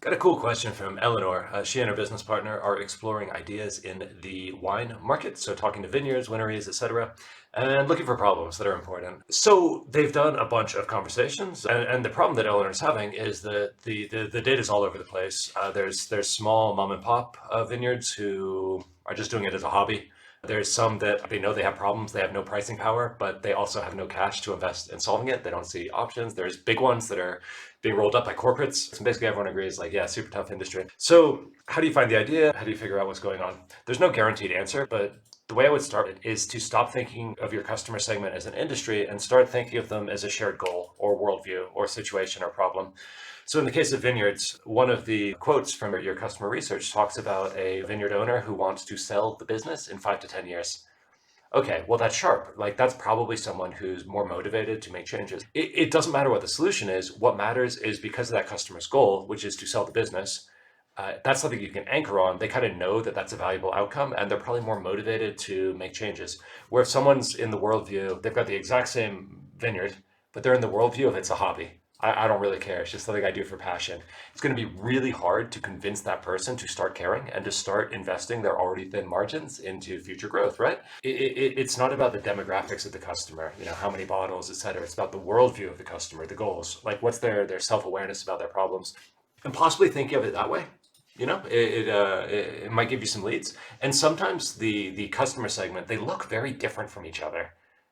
Got a cool question from Eleanor. She and her business partner are exploring ideas in the wine market, so talking to vineyards, wineries, etc., and looking for problems that are important. So they've done a bunch of conversations, and the problem that Eleanor's having is that the data's all over the place. There's small mom and pop vineyards who are just doing it as a hobby. There's some that they know they have problems, they have no pricing power, but they also have no cash to invest in solving it. They don't see options. There's big ones that are being rolled up by corporates. So basically everyone agrees like, yeah, super tough industry. So how do you find the idea? How do you figure out what's going on? There's no guaranteed answer, but the way I would start it is to stop thinking of your customer segment as an industry and start thinking of them as a shared goal or worldview or situation or problem. So in the case of vineyards, one of the quotes from your customer research talks about a vineyard owner who wants to sell the business in 5 to 10 years. Okay, well, that's sharp. Like, that's probably someone who's more motivated to make changes. It doesn't matter what the solution is. What matters is because of that customer's goal, which is to sell the business, that's something you can anchor on. They kind of know that that's a valuable outcome, and they're probably more motivated to make changes. Where if someone's in the worldview, they've got the exact same vineyard, but they're in the worldview of it's a hobby. I don't really care. It's just something I do for passion. It's going to be really hard to convince that person to start caring and to start investing their already thin margins into future growth, right? It's not about the demographics of the customer, how many bottles, et cetera. It's about the worldview of the customer, the goals, like what's their self-awareness about their problems, and possibly thinking of it that way. It might give you some leads. And sometimes the customer segment, they look very different from each other.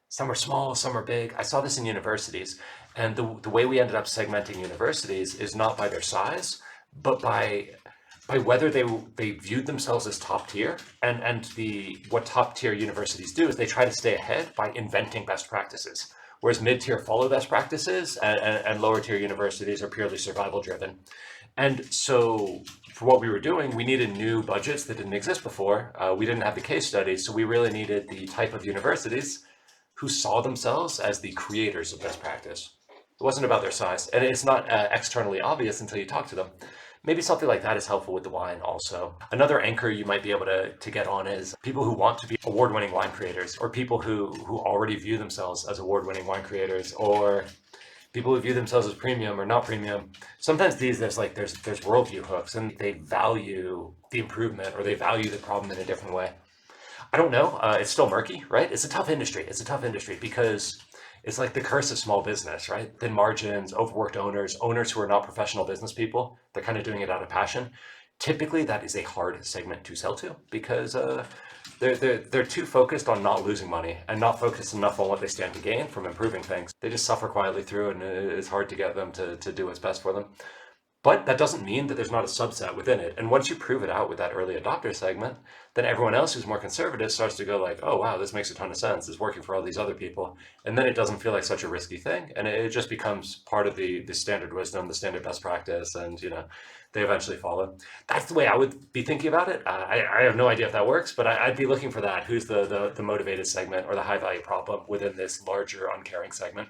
Some are small, some are big. I saw this in universities. And the way we ended up segmenting universities is not by their size, but by whether they viewed themselves as top tier. And the what top tier universities do is they try to stay ahead by inventing best practices. Whereas mid tier follow best practices and lower tier universities are purely survival driven. And so for what we were doing, we needed new budgets that didn't exist before. We didn't have the case studies, so we really needed the type of universities who saw themselves as the creators of best practice. It wasn't about their size, and it's not externally obvious until you talk to them. Maybe something like that is helpful with the wine also. Another anchor you might be able to get on is people who want to be award-winning wine creators, or people who already view themselves as award-winning wine creators, or people who view themselves as premium or not premium. Sometimes there's worldview hooks, and they value the improvement or they value the problem in a different way. I don't know. It's still murky, right? It's a tough industry. It's a tough industry because it's like the curse of small business, right? Thin margins, overworked owners who are not professional business people. They're kind of doing it out of passion. Typically, that is a hard segment to sell to because they're too focused on not losing money and not focused enough on what they stand to gain from improving things. They just suffer quietly through, and it's hard to get them to do what's best for them. But that doesn't mean that there's not a subset within it. And once you prove it out with that early adopter segment, then everyone else who's more conservative starts to go like, oh, wow, this makes a ton of sense. It's working for all these other people. And then it doesn't feel like such a risky thing. And it just becomes part of the standard wisdom, the standard best practice. And, they eventually follow. That's the way I would be thinking about it. I have no idea if that works, but I'd be looking for that. Who's the motivated segment or the high value problem within this larger uncaring segment?